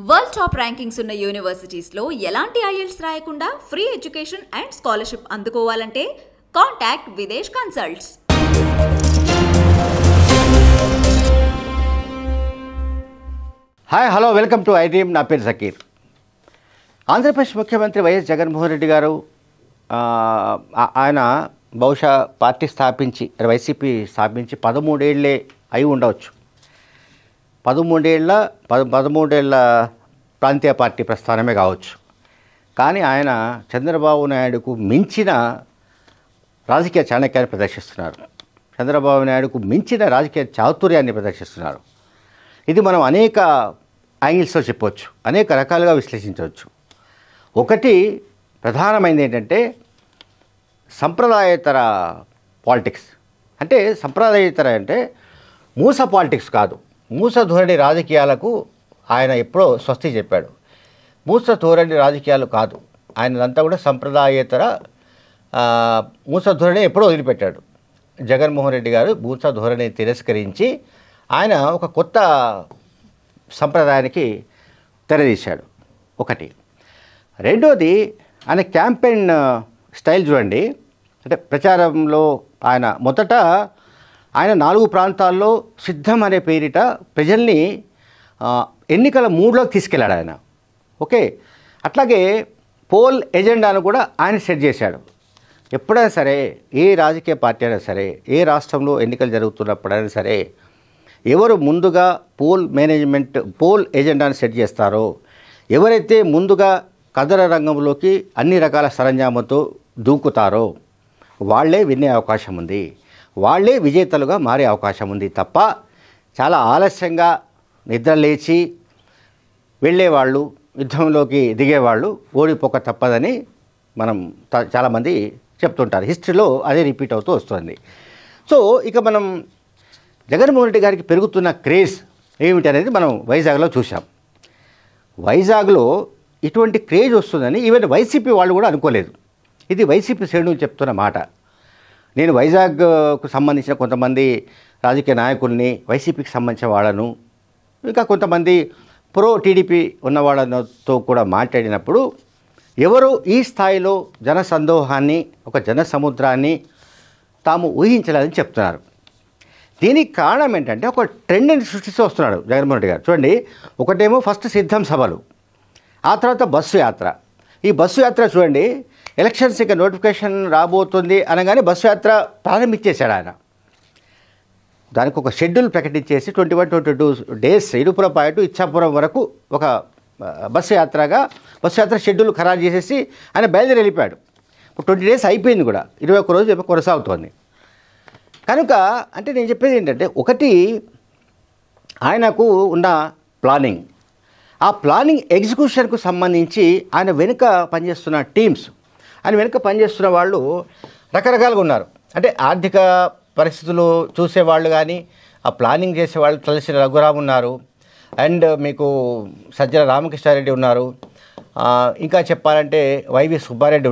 World top rankings ఉన్న యూనివర్సిటీస్లో ఎలాంటి IELTS రాయకుండా ఫ్రీ ఎడ్యుకేషన్ అండ్ స్కాలర్షిప్ అందుకోవాలంటే contact Videsh consults. Hi hello welcome to iDream. నా పేరు జకీర్. ఆంధ్రప్రదేశ్ ముఖ్యమంత్రి వైఎస్ జగన్మోహన్ రెడ్డి గారు ఆయన బహుశా పార్టీ స్థాపించి వైసీపీ స్థాపించి 13 ఏళ్ళే అయి ఉండవచ్చు. 13 ఏళ్ళ ప్రాంతీయ పార్టీ ప్రస్థానమే కావచ్చు. కానీ ఆయన చంద్రబాబు నాయుడుకు మించిన రాజకీయ చాణక్యాన్ని ప్రదర్శిస్తున్నారు. చంద్రబాబు నాయుడుకు మించిన రాజకీయ చాతుర్యాన్ని ప్రదర్శిస్తున్నారు. ఇది మనం అనేక యాంగిల్స్లో చెప్పవచ్చు, అనేక రకాలుగా విశ్లేషించవచ్చు. ఒకటి ప్రధానమైనది ఏంటంటే సంప్రదాయేతర పాలిటిక్స్. అంటే సంప్రదాయేతర అంటే మూస పాలిటిక్స్ కాదు, మూస ధోరణి రాజకీయాలకు ఆయన ఎప్పుడో స్వస్తి చెప్పాడు. మూస ధోరణి రాజకీయాలు కాదు, ఆయనదంతా కూడా సంప్రదాయేతర మూస ధోరణి ఎప్పుడో వదిలిపెట్టాడు. జగన్మోహన్ రెడ్డి గారు మూస ధోరణి తిరస్కరించి ఆయన ఒక కొత్త సంప్రదాయానికి తెరదీశాడు. ఒకటి. రెండోది ఆయన క్యాంపెయిన్ స్టైల్ చూడండి. అంటే ప్రచారంలో ఆయన మొదట 4 ప్రాంతాల్లో సిద్ధం అనే పేరిట ప్రజల్ని ఎన్నికల మూడ్లోకి తీసుకెళ్ళాడు ఆయన. ఓకే. అట్లాగే పోల్ ఎజెండాను కూడా ఆయన సెట్ చేశాడు. ఎప్పుడైనా సరే ఏ రాజకీయ పార్టీ అయినా సరే, ఏ రాష్ట్రంలో ఎన్నికలు జరుగుతున్నప్పుడైనా సరే, ఎవరు ముందుగా పోల్ ఎజెండాను సెట్ చేస్తారో, ఎవరైతే ముందుగా కథన రంగంలోకి అన్ని రకాల సరంజామంతో దూకుతారో వాళ్లే వినే అవకాశం ఉంది, వాళ్లే విజేతలుగా మారే అవకాశం ఉంది తప్ప చాలా ఆలస్యంగా నిద్ర లేచి వెళ్ళేవాళ్ళు, యుద్ధంలోకి దిగేవాళ్ళు ఓడిపోక తప్పదని మనం చాలామంది చెప్తుంటారు. హిస్టరీలో అదే రిపీట్ అవుతూ వస్తుంది. సో ఇక మనం జగన్మోహన్ రెడ్డి గారికి పెరుగుతున్న క్రేజ్ ఏమిటి అనేది మనం వైజాగ్లో చూసాం. వైజాగ్లో ఇటువంటి క్రేజ్ వస్తుందని ఈవెన్ వైసీపీ వాళ్ళు కూడా అనుకోలేదు. ఇది వైసీపీ శ్రేణులు చెప్తున్న మాట. నేను వైజాగ్కు సంబంధించిన కొంతమంది రాజకీయ నాయకుల్ని, వైసీపీకి సంబంధించిన వాళ్ళను, ఇంకా కొంతమంది ప్రో టీడీపీ ఉన్న వాళ్ళతో కూడా మాట్లాడినప్పుడు ఎవరు ఈ స్థాయిలో జన సందోహాన్ని, ఒక జన సముద్రాన్ని తాము ఊహించలేదని చెప్తున్నారు. దీనికి కారణం ఏంటంటే ఒక ట్రెండ్ని సృష్టిస్తూ వస్తున్నాడు జగన్మోహన్ రెడ్డి గారు. చూడండి, ఒకటేమో ఫస్ట్ సిద్ధం సభలు, ఆ తర్వాత బస్సు యాత్ర. ఈ బస్సు యాత్ర చూడండి, ఎలక్షన్స్ ఇక నోటిఫికేషన్ రాబోతుంది అనగానే బస్సు యాత్ర ప్రారంభించేశాడు ఆయన. దానికి ఒక షెడ్యూల్ ప్రకటించేసి 21-22 డేస్ ఇడుపులపాయ టు ఇచ్చాపురం వరకు ఒక బస్సు యాత్ర షెడ్యూల్ ఖరారు చేసేసి ఆయన బయలుదేరి వెళ్ళిపోయాడు. ఇప్పుడు 20 డేస్ అయిపోయింది కూడా, 21 రోజు కొనసాగుతోంది. కనుక అంటే నేను చెప్పేది ఏంటంటే, ఒకటి ఆయనకు ఉన్న ప్లానింగ్, ఆ ప్లానింగ్ ఎగ్జిక్యూషన్కు సంబంధించి ఆయన వెనుక పనిచేస్తున్న టీమ్స్, ఆయన వెనుక పనిచేస్తున్న వాళ్ళు రకరకాలుగా ఉన్నారు. అంటే ఆర్థిక పరిస్థితులు చూసేవాళ్ళు కానీ, ఆ ప్లానింగ్ చేసేవాళ్ళు తలసిన రఘురామ్ ఉన్నారు, అండ్ మీకు సజ్జల రామకృష్ణారెడ్డి ఉన్నారు, ఇంకా చెప్పాలంటే వైవి సుబ్బారెడ్డి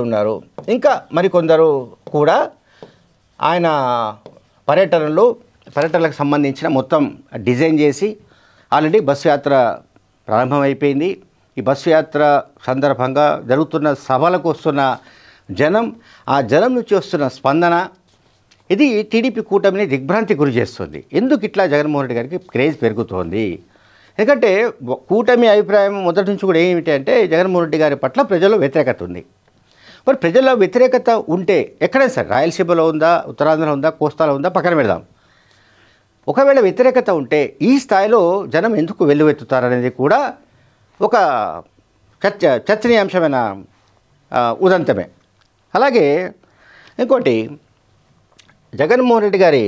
ఉన్నారు, ఇంకా మరికొందరు కూడా ఆయన పర్యటనలకు సంబంధించిన మొత్తం డిజైన్ చేసి ఆల్రెడీ బస్సు యాత్ర ప్రారంభమైపోయింది. ఈ బస్సు యాత్ర సందర్భంగా జరుగుతున్న సభలకు వస్తున్న జనం, ఆ జనం నుంచి వస్తున్న స్పందన, ఇది టీడీపీ కూటమిని దిగ్భ్రాంతి గురి చేస్తుంది. ఎందుకు ఇట్లా జగన్మోహన్ రెడ్డి గారికి క్రేజ్ పెరుగుతోంది? ఎందుకంటే కూటమి అభిప్రాయం మొదటి నుంచి కూడా ఏమిటి అంటే, జగన్మోహన్ రెడ్డి గారి పట్ల ప్రజల్లో వ్యతిరేకత ఉంది. మరి ప్రజల్లో వ్యతిరేకత ఉంటే ఎక్కడైనా సరే, రాయలసీమలో ఉందా, ఉత్తరాంధ్రలో ఉందా, కోస్తాలో ఉందా, పక్కన పెడదాం. ఒకవేళ వ్యతిరేకత ఉంటే ఈ స్థాయిలో జనం ఎందుకు వెల్లువెత్తుతారనేది కూడా ఒక చర్చనీయాంశమైన ఉదంతమే. అలాగే ఇంకోటి, జగన్మోహన్ రెడ్డి గారి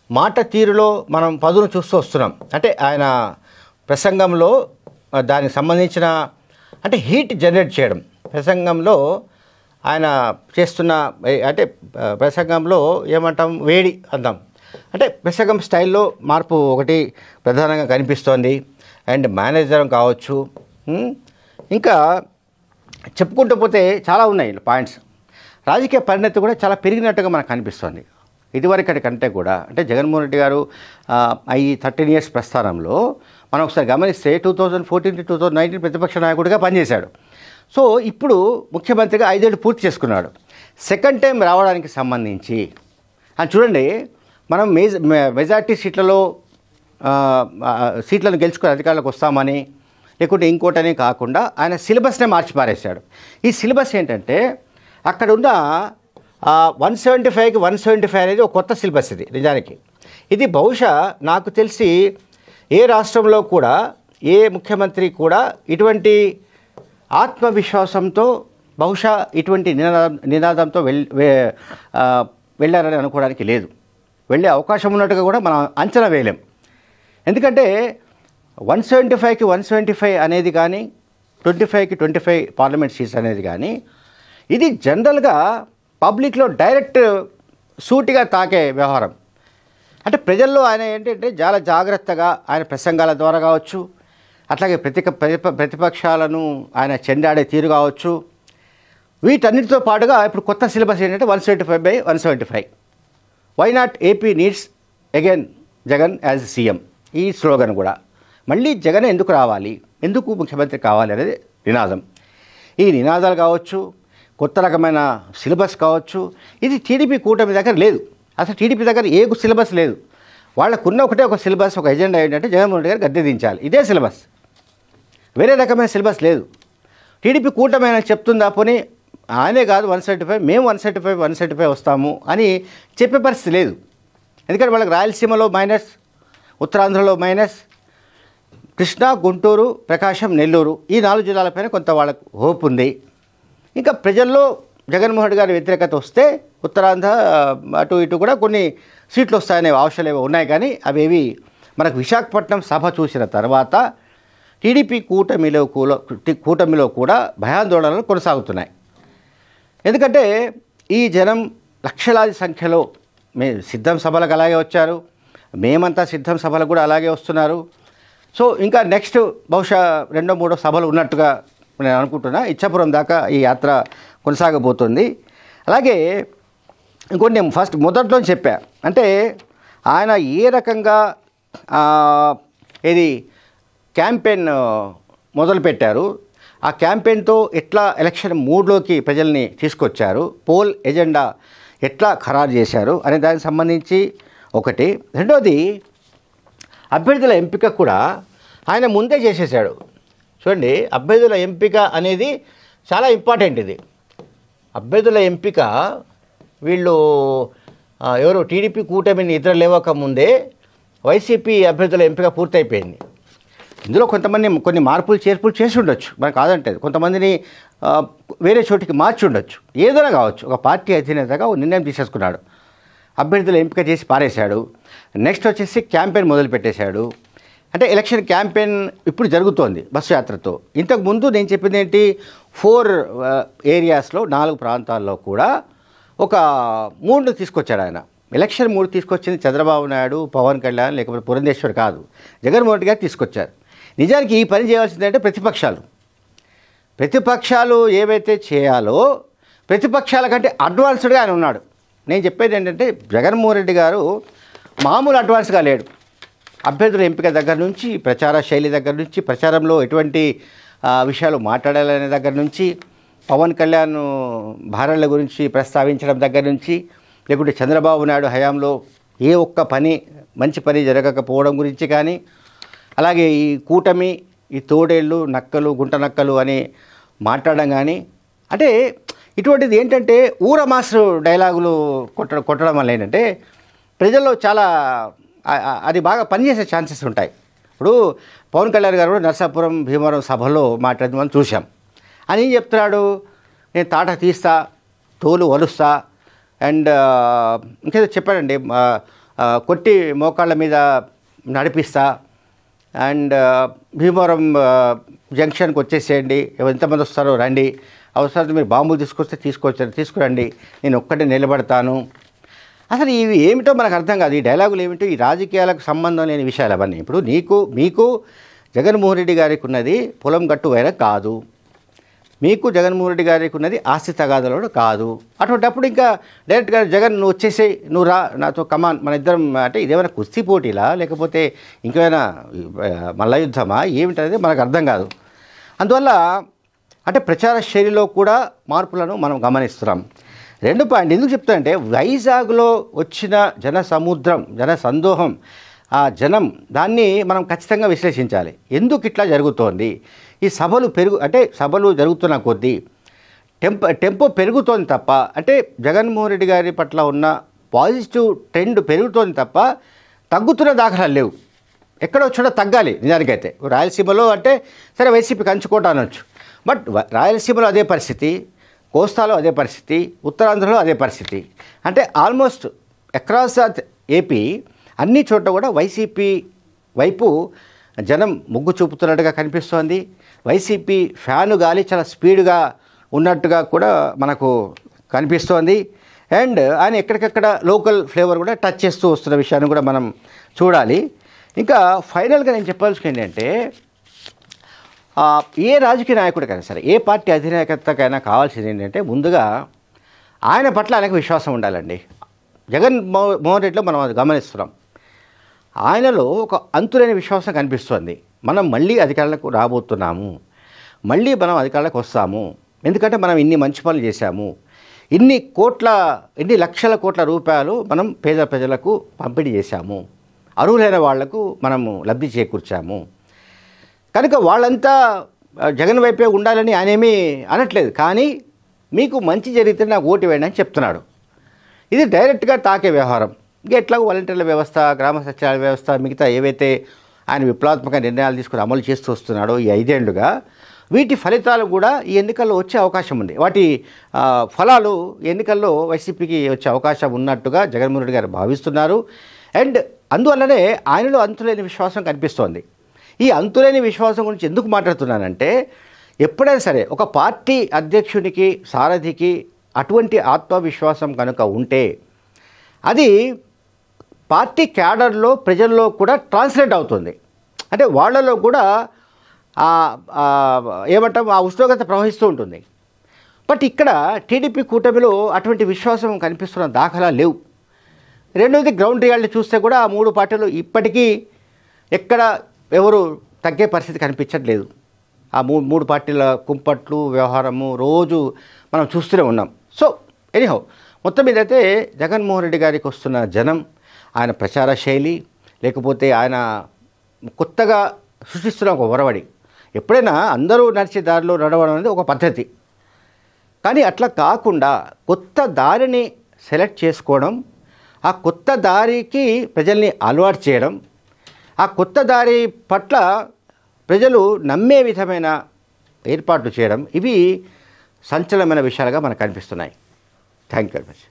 మాట తీరులో మనం పదును చూస్తూ వస్తున్నాం. అంటే ఆయన ప్రసంగంలో దానికి సంబంధించిన అంటే హీట్ జనరేట్ చేయడం, ప్రసంగంలో ఆయన చేస్తున్న అంటే ప్రసంగంలో ఏమంటాం, వేడి అందాం. అంటే ప్రసంగం స్టైల్లో మార్పు ఒకటి ప్రధానంగా కనిపిస్తోంది. అండ్ మేనేజర్ కావచ్చు, ఇంకా చెప్పుకుంటూ పోతే చాలా ఉన్నాయి పాయింట్స్. రాజకీయ పరిణతి కూడా చాలా పెరిగినట్టుగా మనకు కనిపిస్తోంది. ఇదివరకటి కంటే కూడా. అంటే జగన్మోహన్ రెడ్డి గారు ఈ 13 ఇయర్స్ ప్రస్థానంలో మనం ఒకసారి గమనిస్తే 2014 to 2019 ప్రతిపక్ష నాయకుడిగా పనిచేశాడు. సో ఇప్పుడు ముఖ్యమంత్రిగా 5 ఏళ్ళు పూర్తి చేసుకున్నాడు. సెకండ్ టైం రావడానికి సంబంధించి చూడండి, మనం మెజార్టీ సీట్లను గెలుచుకుని అధికారులకు వస్తామని లేకుంటే ఇంకోటని కాకుండా ఆయన సిలబస్నే మార్చి పారేశాడు. ఈ సిలబస్ ఏంటంటే అక్కడున్న 175కి 175 అనేది ఒక కొత్త సిలబస్. ఇది నిజానికి ఇది బహుశా నాకు తెలిసి ఏ రాష్ట్రంలో కూడా ఏ ముఖ్యమంత్రి కూడా ఇటువంటి ఆత్మవిశ్వాసంతో బహుశా ఇటువంటి నినాదంతో వెళ్ళారని అనుకోవడానికి లేదు. వెళ్ళే అవకాశం ఉన్నట్టుగా కూడా మనం అంచనా వేయలేం. ఎందుకంటే 175కి 175 అనేది కానీ 25కి 25 పార్లమెంట్ సీట్స్ అనేది కానీ ఇది జనరల్గా పబ్లిక్లో డైరెక్ట్ సూటిగా తాకే వ్యవహారం. అంటే ప్రజల్లో ఆయన ఏంటంటే చాలా జాగ్రత్తగా ఆయన ప్రసంగాల ద్వారా కావచ్చు, అట్లాగే ప్రతిపక్షాలను ఆయన చెండాడే తీరు కావచ్చు, వీటన్నిటితో పాటుగా ఇప్పుడు కొత్త సిలబస్ ఏంటంటే 175/175. Why not AP needs again Jagan as CM. ఈ స్లోగన్ కూడా మళ్ళీ జగన్ ఎందుకు రావాలి, ఎందుకు ముఖ్యమంత్రి కావాలి అనేది నినాదం. ఈ నినాదాలు కావచ్చు, కొత్త రకమైన సిలబస్ కావచ్చు, ఇది టీడీపీ కూటమి దగ్గర లేదు. అసలు టీడీపీ దగ్గర ఏ సిలబస్ లేదు. వాళ్ళకున్న ఒకటే ఒక సిలబస్, ఒక ఎజెండా ఏంటంటే జగన్మోహన్ రెడ్డి గారు గద్దె దించాలి. ఇదే సిలబస్, వేరే రకమైన సిలబస్ లేదు. టీడీపీ కూటమి ఆయన చెప్తుందా, పోనీ ఆయనే కాదు 175 మేము 175 వస్తాము అని చెప్పే పరిస్థితి లేదు. ఎందుకంటే వాళ్ళకి రాయలసీమలో మైనస్, ఉత్తరాంధ్రలో మైనస్, కృష్ణా, గుంటూరు, ప్రకాశం, నెల్లూరు ఈ 4 జిల్లాలపైన కొంత వాళ్ళకు హోప్ ఉంది. ఇంకా ప్రజల్లో జగన్మోహన్ రెడ్డి గారి వ్యతిరేకత వస్తే ఉత్తరాంధ్ర అటు ఇటు కూడా కొన్ని సీట్లు వస్తాయనే ఆశలు ఏవో ఉన్నాయి. కానీ అవేవి మనకు విశాఖపట్నం సభ చూసిన తర్వాత టీడీపీ కూటమిలో కూడా భయాందోళనలు కొనసాగుతున్నాయి. ఎందుకంటే ఈ జనం లక్షలాది సంఖ్యలో సిద్ధం సభలకు అలాగే వచ్చారు, మేమంతా సిద్ధం సభలకు కూడా అలాగే వస్తున్నారు. సో ఇంకా నెక్స్ట్ బహుశా 2-3 సభలు ఉన్నట్టుగా నేను అనుకుంటున్నా. ఇచ్చాపురం దాకా ఈ యాత్ర కొనసాగబోతుంది. అలాగే ఇంకోటి నేను మొదట్లో చెప్పా, అంటే ఆయన ఏ రకంగా ఇది క్యాంపెయిన్ మొదలుపెట్టారు, ఆ క్యాంపెయిన్తో ఎట్లా ఎలక్షన్ మూడ్లోకి ప్రజల్ని తీసుకొచ్చారు, పోల్ ఎజెండా ఎట్లా ఖరారు చేశారు అనే దానికి సంబంధించి ఒకటి. రెండోది అభ్యర్థుల ఎంపిక కూడా ఆయన ముందే చేసేసాడు. చూడండి, అభ్యర్థుల ఎంపిక అనేది చాలా ఇంపార్టెంట్. ఇది అభ్యర్థుల ఎంపిక వీళ్ళు ఎవరు టీడీపీ కూటమిని నిద్ర లేవక ముందే వైసీపీ అభ్యర్థుల ఎంపిక పూర్తయిపోయింది. ఇందులో కొన్ని మార్పులు చేర్పులు చేసి ఉండొచ్చు, మనకు కాదంటే కొంతమందిని వేరే చోటికి మార్చి ఉండొచ్చు, ఏదైనా కావచ్చు. ఒక పార్టీ అధినేతగా నిర్ణయం తీసేసుకున్నాడు, అభ్యర్థుల ఎంపిక చేసి పారేశాడు. నెక్స్ట్ వచ్చేసి క్యాంపెయిన్ మొదలుపెట్టేశాడు. అంటే ఎలక్షన్ క్యాంపెయిన్ ఇప్పుడు జరుగుతోంది బస్సు యాత్రతో. ఇంతకుముందు నేను చెప్పింది ఏంటి, 4 ఏరియాస్లో 4 ప్రాంతాల్లో కూడా ఒక 3 తీసుకొచ్చాడు ఆయన. ఎలక్షన్ 3 తీసుకొచ్చింది చంద్రబాబు నాయుడు, పవన్ కళ్యాణ్, లేకపోతే పురంధేశ్వర్ కాదు, జగన్మోహన్ రెడ్డి గారు తీసుకొచ్చారు. నిజానికి ఈ పని చేయాల్సిందంటే ప్రతిపక్షాలు ఏవైతే చేయాలో ప్రతిపక్షాల కంటే అడ్వాన్స్డ్గా ఆయన ఉన్నాడు. నేను చెప్పేది ఏంటంటే జగన్మోహన్ రెడ్డి గారు మామూలు అడ్వాన్స్గా లేడు. అభ్యర్థుల ఎంపిక దగ్గర నుంచి, ప్రచార శైలి దగ్గర నుంచి, ప్రచారంలో ఎటువంటి విషయాలు మాట్లాడాలనే దగ్గర నుంచి, పవన్ కళ్యాణ్ భార్యల గురించి ప్రస్తావించడం దగ్గర నుంచి, లేకుంటే చంద్రబాబు నాయుడు హయాంలో ఏ ఒక్క మంచి పని జరగకపోవడం గురించి కానీ, అలాగే ఈ కూటమి, ఈ తోడేళ్ళు, నక్కలు, గుంట నక్కలు అని మాట్లాడడం కానీ, అంటే ఇటువంటిది ఏంటంటే ఊర మాస్టర్ డైలాగులు కొట్టడం వల్ల ఏంటంటే ప్రజల్లో చాలా అది బాగా పనిచేసే ఛాన్సెస్ ఉంటాయి. ఇప్పుడు పవన్ కళ్యాణ్ గారు కూడా నరసాపురం, భీమవరం సభలో మాట్లాడడం మనం చూసాం. అని ఏం చెప్తున్నాడు, నేను తాట తీస్తా, తోలు వలుస్తా, అండ్ ఇంకేదో చెప్పాడండి, కొట్టి మోకాళ్ళ మీద నడిపిస్తా, అండ్ భీమవరం జంక్షన్కి వచ్చేసేయండి, ఎంతమంది వస్తారో రండి, అవసరం మీరు బాంబులు తీసుకురండి, నేను ఒక్కటే నిలబడతాను. అసలు ఇవి ఏమిటో మనకు అర్థం కాదు. ఈ డైలాగులు ఏమిటో, ఈ రాజకీయాలకు సంబంధం లేని విషయాలు అవన్నీ. ఇప్పుడు మీకు జగన్మోహన్ రెడ్డి గారికి ఉన్నది పొలం గట్టు వైరం కాదు, మీకు జగన్మోహన్ రెడ్డి గారికి ఉన్నది ఆస్తి తగాదాలు కాదు. అటువంటిప్పుడు ఇంకా డైరెక్ట్గా జగన్ నువ్వు వచ్చేసేయి, నువ్వు రా నాతో కమాన్ మన ఇద్దరం, అంటే ఇదేమైనా కుస్తీ పోటీలా లేకపోతే ఇంకేమైనా మల్ల యుద్ధమా ఏమిటనేది మనకు అర్థం కాదు. అందువల్ల అంటే ప్రచార శైలిలో కూడా మార్పులను మనం గమనిస్తున్నాం. రెండు పాయింట్ ఎందుకు చెప్తానంటే, వైజాగ్లో వచ్చిన జన సముద్రం, జన సందోహం, ఆ జనం దాన్ని మనం ఖచ్చితంగా విశ్లేషించాలి. ఎందుకు ఇట్లా జరుగుతోంది? ఈ సభలు జరుగుతున్న కొద్దీ టెంపో పెరుగుతోంది తప్ప, అంటే జగన్మోహన్ రెడ్డి గారి పట్ల ఉన్న పాజిటివ్ ట్రెండ్ పెరుగుతోంది తప్ప తగ్గుతున్న దాఖలాలు లేవు. ఎక్కడో చోట తగ్గాలి నిజానికైతే. రాయలసీమలో అంటే సరే వైసీపీ కంచుకోట అనొచ్చు, బట్ రాయలసీమలో అదే పరిస్థితి, కోస్తాలో అదే పరిస్థితి, ఉత్తరాంధ్రలో అదే పరిస్థితి. అంటే ఆల్మోస్ట్ అక్రాస్ ఏపీ అన్ని చోట్ల కూడా వైసీపీ వైపు జనం మొగ్గు చూపుతున్నట్టుగా కనిపిస్తోంది. వైసీపీ ఫ్యాను గాలి చాలా స్పీడ్గా ఉన్నట్టుగా కూడా మనకు కనిపిస్తోంది. అండ్ ఆయన ఎక్కడికక్కడ లోకల్ ఫ్లేవర్ కూడా టచ్ చేస్తూ వస్తున్న విషయాన్ని కూడా మనం చూడాలి. ఇంకా ఫైనల్గా నేను చెప్పాల్సింది ఏంటంటే, ఏ రాజకీయ నాయకుడికైనా సరే, ఏ పార్టీ అధినాయకత్వకైనా కావాల్సింది ఏంటంటే ముందుగా ఆయన పట్ల ఆయనకు విశ్వాసం ఉండాలండి. జగన్మోహన్ రెడ్డిలో మనం అది గమనిస్తున్నాం. ఆయనలో ఒక అంతులేని విశ్వాసం కనిపిస్తుంది. మనం మళ్ళీ అధికారులకు రాబోతున్నాము, మళ్ళీ మనం అధికారులకు వస్తాము, ఎందుకంటే మనం ఇన్ని మంచి పనులు చేశాము, ఇన్ని లక్షల కోట్ల రూపాయలు మనం పేద ప్రజలకు పంపిణీ చేశాము, అర్హులైన వాళ్లకు మనము లబ్ధి చేకూర్చాము, కనుక వాళ్ళంతా జగన్ వైపే ఉండాలని ఆయనేమీ అనట్లేదు. కానీ మీకు మంచి జరిగితే నాకు ఓటు వేయండి అని చెప్తున్నాడు. ఇది డైరెక్ట్గా తాకే వ్యవహారం. ఇంకా ఎట్లాగో వాలంటీర్ల వ్యవస్థ, గ్రామ సచివాలయ వ్యవస్థ, మిగతా ఏవైతే ఆయన విప్లవాత్మక నిర్ణయాలు తీసుకుని అమలు చేస్తూ వస్తున్నాడో ఈ 5 ఏళ్లుగా, వీటి ఫలితాలు కూడా ఈ ఎన్నికల్లో వచ్చే అవకాశం ఉంది. వాటి ఫలాలు ఎన్నికల్లో వైసీపీకి వచ్చే అవకాశం ఉన్నట్టుగా జగన్మోహన్ రెడ్డి గారు భావిస్తున్నారు. అండ్ అందువల్లనే ఆయనలో అంతులేని విశ్వాసం కనిపిస్తోంది. ఈ అంతులేని విశ్వాసం గురించి ఎందుకు మాట్లాడుతున్నానంటే, ఎప్పుడైనా సరే ఒక పార్టీ అధ్యక్షునికి, సారథికి అటువంటి ఆత్మవిశ్వాసం కనుక ఉంటే అది పార్టీ క్యాడర్లో, ప్రజల్లో కూడా ట్రాన్స్లేట్ అవుతుంది. అంటే వాళ్ళలో కూడా ఏమంటాం ఆ ఉష్ణోగ్రత ప్రవహిస్తూ ఉంటుంది. బట్ ఇక్కడ టీడీపీ కూటమిలో అటువంటి విశ్వాసం కనిపిస్తున్న దాఖలా లేవు. రెండోది గ్రౌండ్ రియాలిటీ చూస్తే కూడా ఆ 3 పార్టీలు ఇప్పటికీ ఎక్కడ ఎవరు తగ్గే పరిస్థితి కనిపించట్లేదు. ఆ 3 పార్టీల కుంపట్లు వ్యవహారము రోజు మనం చూస్తూనే ఉన్నాం. సో ఎనీహౌ మొత్తం మీదైతే జగన్మోహన్ రెడ్డి గారికి వస్తున్న జనం, ఆయన ప్రచార శైలి, లేకపోతే ఆయన కొత్తగా సృష్టిస్తున్న ఒక ఒరవడి, ఎప్పుడైనా అందరూ నడిచే దారిలో నడవడం అనేది ఒక పద్ధతి. కానీ అట్లా కాకుండా కొత్త దారిని సెలెక్ట్ చేసుకోవడం, ఆ కొత్త దారికి ప్రజల్ని అలవాటు చేయడం, ఆ కొత్త దారి పట్ల ప్రజలు నమ్మే విధమైన ఏర్పాట్లు చేయడం, ఇవి సంచలనమైన విషయాలుగా మనకు కనిపిస్తున్నాయి. Thank you very much.